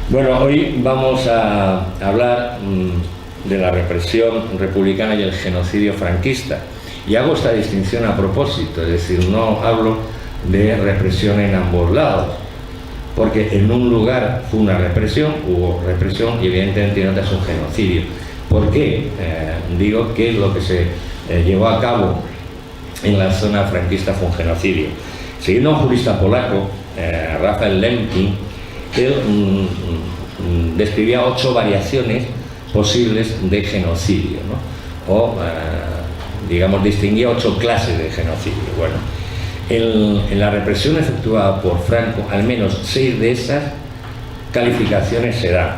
Bueno, hoy vamos a hablar de la represión republicana y el genocidio franquista. Y hago esta distinción a propósito, es decir, no hablo de represión en ambos lados, porque en un lugar fue una represión, hubo represión, y evidentemente en otras un genocidio. ¿Por qué? Digo que lo que se llevó a cabo en la zona franquista fue un genocidio. Siguiendo a un jurista polaco, Raphael Lemkin, él describía 8 variaciones posibles de genocidio, ¿no? O, digamos, distinguía 8 clases de genocidio. Bueno, en la represión efectuada por Franco, al menos 6 de esas calificaciones se dan.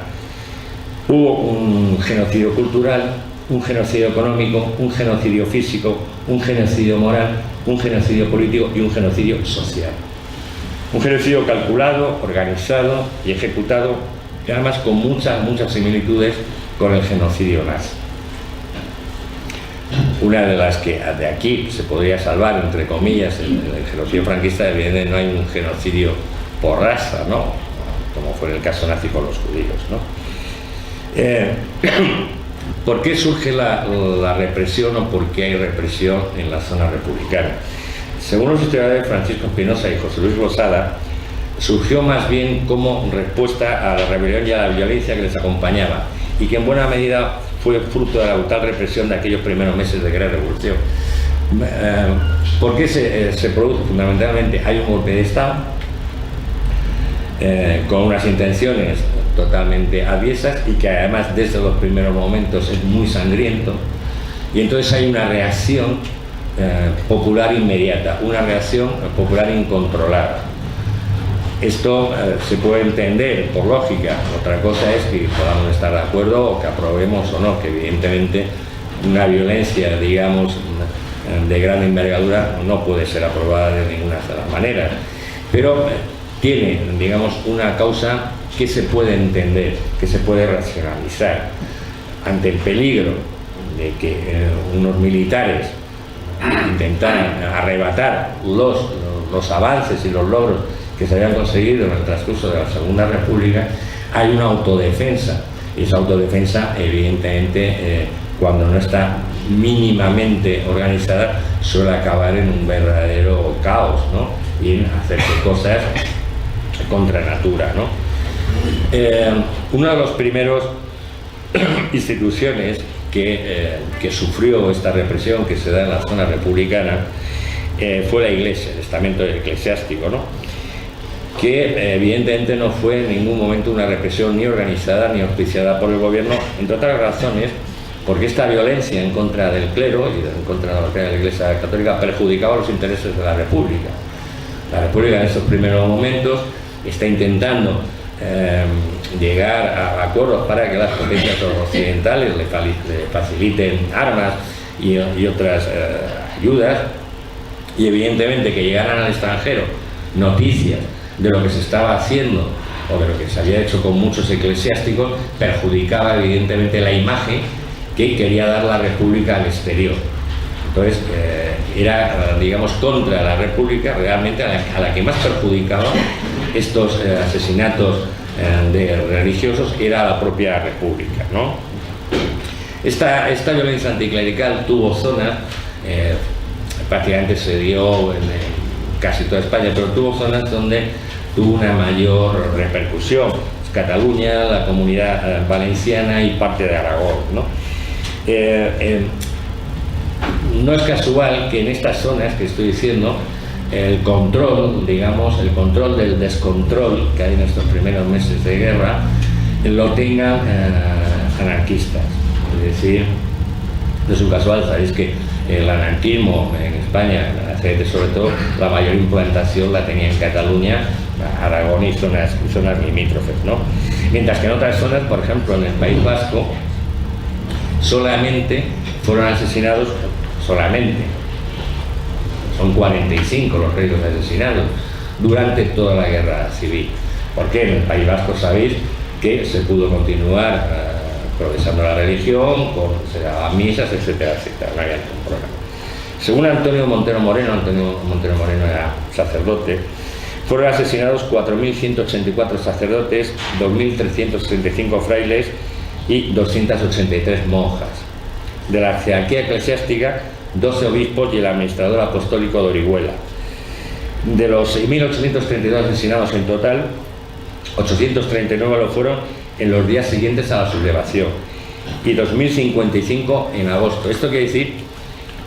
Hubo un genocidio cultural, un genocidio económico, un genocidio físico, un genocidio moral, un genocidio político y un genocidio social. Un genocidio calculado, organizado y ejecutado, y además con muchas similitudes con el genocidio nazi. Una de las que de aquí se podría salvar, entre comillas, el genocidio franquista, evidentemente no hay un genocidio por raza, ¿no? Como fue en el caso nazi con los judíos, ¿no? ¿Por qué surge la represión o por qué hay represión en la zona republicana? Según los historiadores Francisco Espinosa y José Luis Losada, surgió más bien como respuesta a la rebelión y a la violencia que les acompañaba, y que en buena medida fue fruto de la brutal represión de aquellos primeros meses de Gran Revolución. ¿Por qué se produjo? Fundamentalmente hay un golpe de Estado con unas intenciones totalmente aviesas y que además desde los primeros momentos es muy sangriento, y entonces hay una reacción popular inmediata, una reacción popular incontrolada. Esto se puede entender por lógica. Otra cosa es que podamos estar de acuerdo o que aprobemos o no, que evidentemente una violencia, digamos, de gran envergadura no puede ser aprobada de ninguna de las maneras, pero tiene, digamos, una causa que se puede entender, que se puede racionalizar. Ante el peligro de que unos militares intentaran arrebatar los avances y los logros que se habían conseguido en el transcurso de la Segunda República, hay una autodefensa, y esa autodefensa evidentemente cuando no está mínimamente organizada suele acabar en un verdadero caos, ¿no? Y en hacerse cosas contra natura, ¿no? Una de las primeras instituciones que sufrió esta represión que se da en la zona republicana fue la Iglesia, el estamento eclesiástico, ¿no? Que evidentemente no fue en ningún momento una represión ni organizada ni auspiciada por el gobierno, entre otras razones porque esta violencia en contra del clero y en contra de la Iglesia Católica perjudicaba los intereses de la República. La República en estos primeros momentos está intentando llegar a acuerdos para que las potencias occidentales le faciliten armas y otras ayudas, y evidentemente que llegaran al extranjero noticias de lo que se estaba haciendo o de lo que se había hecho con muchos eclesiásticos perjudicaba evidentemente la imagen que quería dar la República al exterior. Entonces era, digamos, contra la República realmente a la que más perjudicaba estos asesinatos de religiosos era la propia República, ¿no? Esta violencia anticlerical tuvo zonas, prácticamente se dio en casi toda España, pero tuvo zonas donde tuvo una mayor repercusión: Cataluña, la Comunidad Valenciana y parte de Aragón, ¿no? No es casual que en estas zonas que estoy diciendo el control, digamos, el control del descontrol que hay en estos primeros meses de guerra lo tengan anarquistas. Es decir, no es un casual, sabéis que el anarquismo en España, sobre todo, la mayor implantación la tenía en Cataluña, Aragón y zonas limítrofes, ¿no? Mientras que en otras zonas, por ejemplo en el País Vasco, solamente fueron asesinados, son 45 los reyes asesinados durante toda la guerra civil. Porque en el País Vasco sabéis que se pudo continuar progresando la religión, se daban misas, etcétera, etcétera, no había ningún problema. Según Antonio Montero Moreno era sacerdote, Fueron asesinados 4.184 sacerdotes, 2.335 frailes y 283 monjas. De la jerarquía eclesiástica, 12 obispos y el administrador apostólico de Orihuela. De los 6.832 asesinados en total, 839 lo fueron en los días siguientes a la sublevación y 2.055 en agosto. Esto quiere decir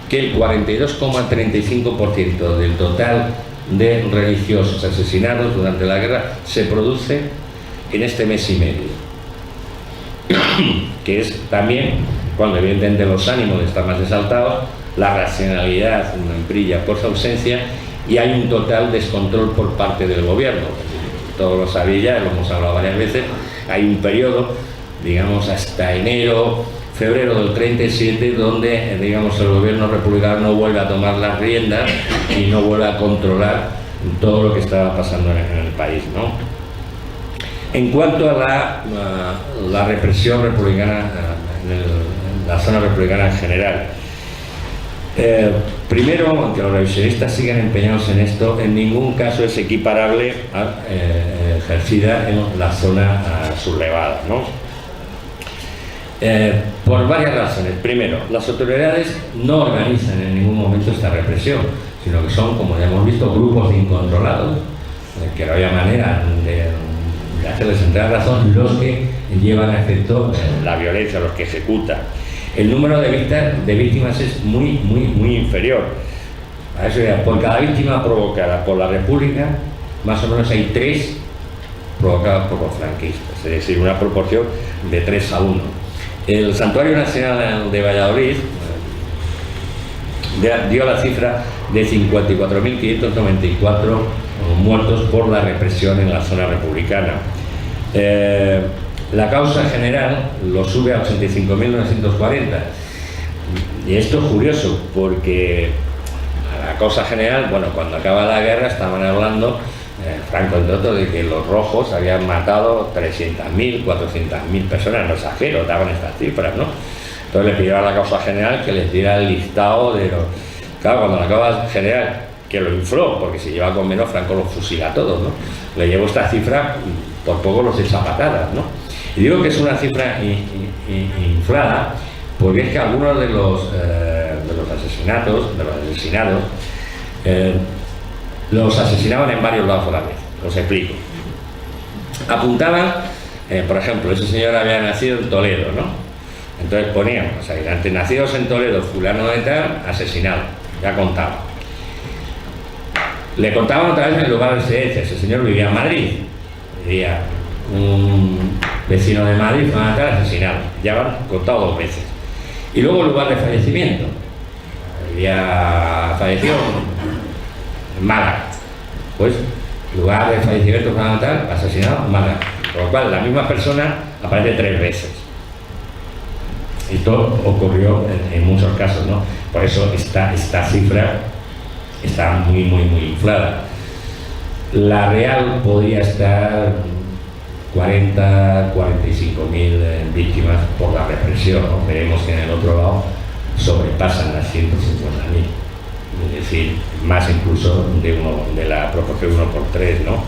que el 42,35% del total de religiosos asesinados durante la guerra se produce en este mes y medio, que es también cuando evidentemente los ánimos están más exaltados, la racionalidad brilla por su ausencia y hay un total descontrol por parte del gobierno. Todos lo sabéis ya, lo hemos hablado varias veces, hay un periodo, digamos, hasta enero, febrero del 37, donde, digamos, el gobierno republicano no vuelve a tomar las riendas y no vuelve a controlar todo lo que estaba pasando en el país, ¿no? En cuanto a la represión republicana, en la zona republicana en general, primero, aunque los revisionistas sigan empeñados en esto, en ningún caso es equiparable a ejercida en la zona sublevada, ¿no? Por varias razones. Primero, las autoridades no organizan en ningún momento esta represión, sino que son, como ya hemos visto, grupos de incontrolados, que no había manera de hacerles entrar a razón, los que llevan a efecto la violencia, los que ejecutan. El número de víctimas es muy inferior. A eso ya, por cada víctima provocada por la República, más o menos hay 3 provocadas por los franquistas, es decir, una proporción de 3 a 1. El Santuario Nacional de Valladolid dio la cifra de 54.594 muertos por la represión en la zona republicana. La causa general lo sube a 85.940. Y esto es curioso porque a la causa general, bueno, cuando acaba la guerra estaban hablando, Franco entre otros, de que los rojos habían matado 300.000, 400.000 personas, no exagero, daban estas cifras, ¿no? Entonces le pidieron a la causa general que les diera el listado de los... Claro, cuando la causa general, que lo infló, porque si lleva con menos, Franco los fusila a todos, ¿no? Le llevó esta cifra, por poco los echa patadas, ¿no? Y digo que es una cifra inflada, porque es que algunos de los asesinados, los asesinaban en varios lados a la vez. Os explico. Apuntaban, por ejemplo, ese señor había nacido en Toledo, ¿no? Entonces ponían, o sea, antes nacidos en Toledo, fulano de tal, asesinado, ya contaba. Le contaban otra vez en el lugar de residencia, ese señor vivía en Madrid, vivía un vecino de Madrid, fulano de tal, asesinado, ya van contado 2 veces. Y luego el lugar de fallecimiento, había fallecido en Málaga, pues lugar de fallecimiento fundamental, asesinado en Málaga, por lo cual la misma persona aparece 3 veces. Esto ocurrió en muchos casos, ¿no? Por eso esta cifra está muy inflada. La real podría estar 40, 45.000 víctimas por la represión, ¿no? Veremos que en el otro lado sobrepasan las 150.000. Es decir, más incluso de la proporción 1 por 3, ¿no?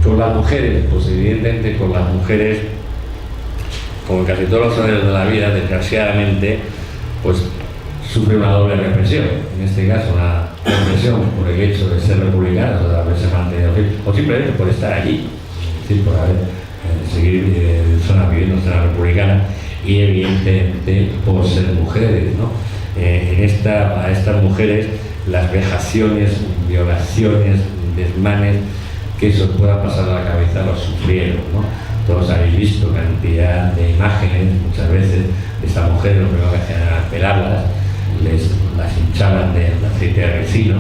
Con las mujeres, pues evidentemente con las mujeres, como en casi todos los áreas de la vida, desgraciadamente, pues sufre una doble represión. En este caso, una represión por el hecho de ser republicanas, o de haberse mantenido firmes, o simplemente por estar allí, es decir, por seguir viviendo en zona republicana, y evidentemente por ser mujeres, ¿no? A estas mujeres las vejaciones, violaciones, desmanes que eso pueda pasar a la cabeza los sufrieron, ¿no? Todos habéis visto cantidad de imágenes muchas veces de estas mujeres, lo primero que hacían era pelarlas, las hinchaban de aceite de resino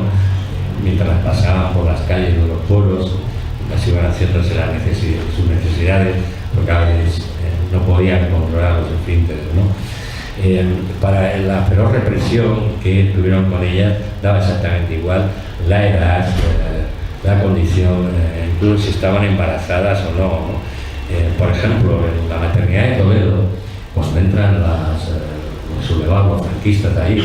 mientras las pasaban por las calles de los pueblos, las iban haciéndose sus necesidades, porque a veces no podían controlar los esfínteres, ¿no? Para la feroz represión que tuvieron con ellas daba exactamente igual la edad, la condición, incluso si estaban embarazadas o no, ¿no? Por ejemplo, en la maternidad de Toledo, cuando entran los sublevados franquistas de ahí,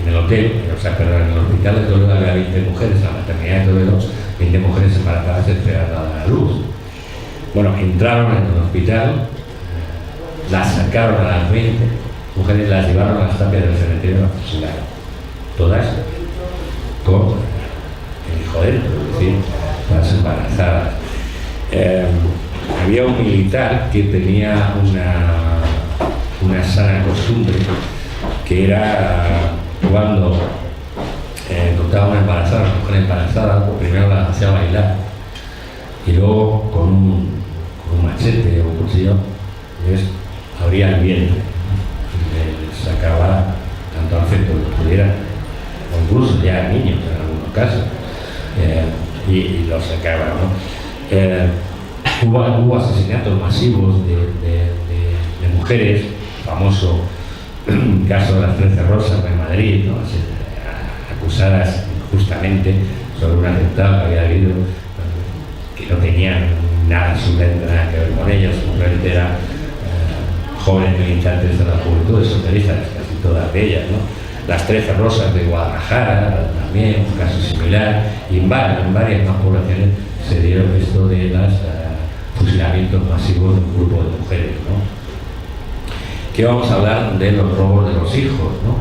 en el hotel, o sea, perdón, en el hospital de Toledo había 20 mujeres, en la maternidad de Toledo 20 mujeres embarazadas esperando a dar a luz. Bueno, entraron en el hospital, las sacaron a las 20 mujeres, las llevaron a las tapias del cementerio y las fusilaron. Todas con el hijo dentro, es decir, todas embarazadas. Había un militar que tenía una sana costumbre, que era cuando encontraba una mujer embarazada, primero la hacía bailar y luego con un machete o un cuchillo les abría el vientre y les sacaba tanto afecto que pudiera, o incluso ya niños en algunos casos, y los sacaba, ¿no? Hubo asesinatos masivos de mujeres, famoso caso de las 13 Rosas de Madrid, ¿no? Acusadas injustamente sobre un atentado que había habido, que no tenían nada, absolutamente nada que ver con ellos, simplemente eran jóvenes militantes de la juventud, socialistas, casi todas de ellas, ¿no? Las 13 Rosas de Guadalajara, también un caso similar, y en varias más poblaciones se dio esto de los fusilamientos masivos de un grupo de mujeres, ¿no? Que vamos a hablar de los robos de los hijos, ¿no?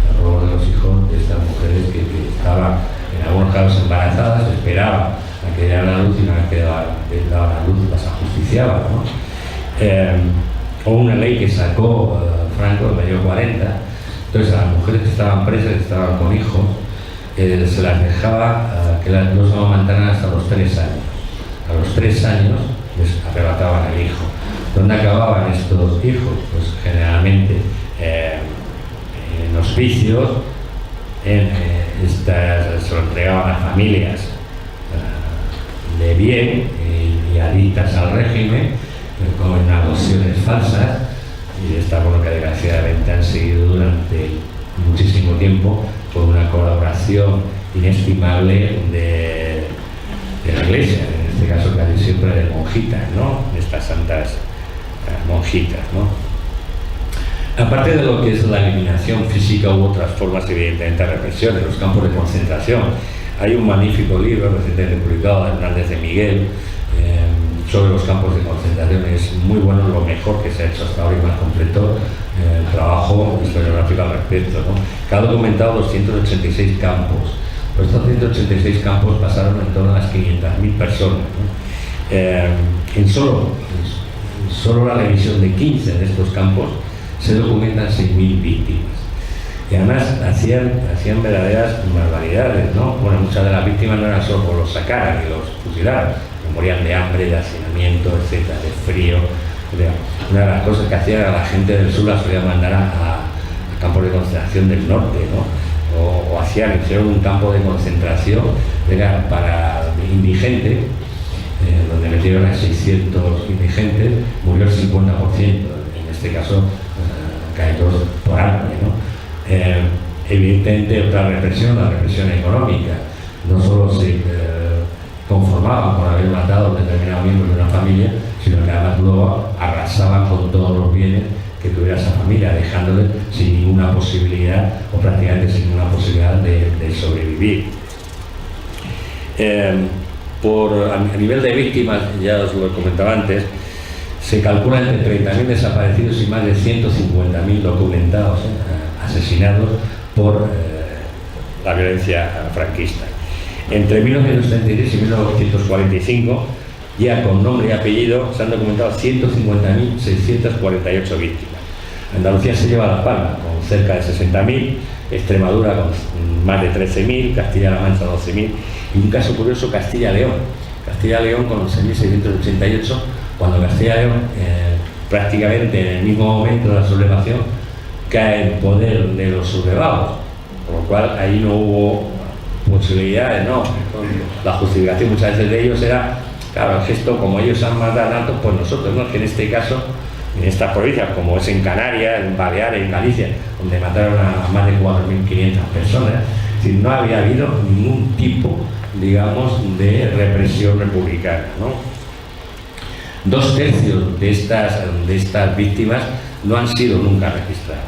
Los robos de los hijos de estas mujeres que estaban en algunos casos embarazadas, esperaban a que dieran la luz y una vez que daban la luz las ajusticiaban, ¿no? O una ley que sacó Franco en el año 40, entonces a las mujeres que estaban presas, que estaban con hijos, se las dejaba que los amamantaran hasta los 3 años. A los 3 años les arrebataban el hijo. ¿Dónde acababan estos hijos? Pues generalmente en hospicios, se lo entregaban a familias de bien y adictas al régimen, como en adopciones falsas, y de esta forma que desgraciadamente han seguido durante muchísimo tiempo con una colaboración inestimable de la Iglesia, en este caso casi siempre de monjitas, ¿no? De estas santas monjitas, ¿no? Aparte de lo que es la eliminación física, hubo otras formas evidentemente de represión en los campos de concentración. Hay un magnífico libro recientemente publicado de Hernández de Miguel sobre los campos de concentración. Es muy bueno, lo mejor que se ha hecho hasta ahora y más completo trabajo historiográfico al respecto, ¿no? Que ha documentado 286 campos. Pues estos 186 campos pasaron en torno a las 500.000 personas, ¿no? En solo la revisión de 15 de estos campos se documentan 6.000 víctimas. Y además hacían verdaderas barbaridades, ¿no? Bueno, muchas de las víctimas no eran solo por los sacaran y los fusilaran, morían de hambre, de hacinamiento, etcétera, de frío. Una de las cosas que hacían a la gente del sur la solían mandar a campos de concentración del norte, ¿no? O hicieron un campo de concentración para indigentes, donde metieron a 600 indigentes, murió el 50%, en este caso caídos por hambre, ¿no? Evidentemente otra represión, la represión económica, no solo se conformaban con haber matado a un determinado miembro de una familia, sino que además luego arrasaban con todos los bienes que tuviera esa familia, dejándole sin ninguna posibilidad o prácticamente sin ninguna posibilidad de sobrevivir. A nivel de víctimas, ya os lo comentaba antes, se calcula entre 30.000 desaparecidos y más de 150.000 documentados, asesinados por la violencia franquista. Entre 1933 y 1945, ya con nombre y apellido, se han documentado 150.648 víctimas. Andalucía se lleva la palma con cerca de 60.000, Extremadura con más de 13.000, Castilla-La Mancha 12.000 y un caso curioso, Castilla-León. Castilla-León con 11.688, cuando Castilla-León prácticamente en el mismo momento de la sublevación cae en poder de los sublevados, por lo cual ahí no hubo posibilidades, ¿no? La justificación muchas veces de ellos era, claro, el gesto, como ellos han matado tanto, pues nosotros, ¿no? Que en este caso, en estas provincias, como es en Canarias, en Baleares, en Galicia, donde mataron a más de 4.500 personas, es decir, no había habido ningún tipo, digamos, de represión republicana, ¿no? 2/3 de estas víctimas no han sido nunca registradas.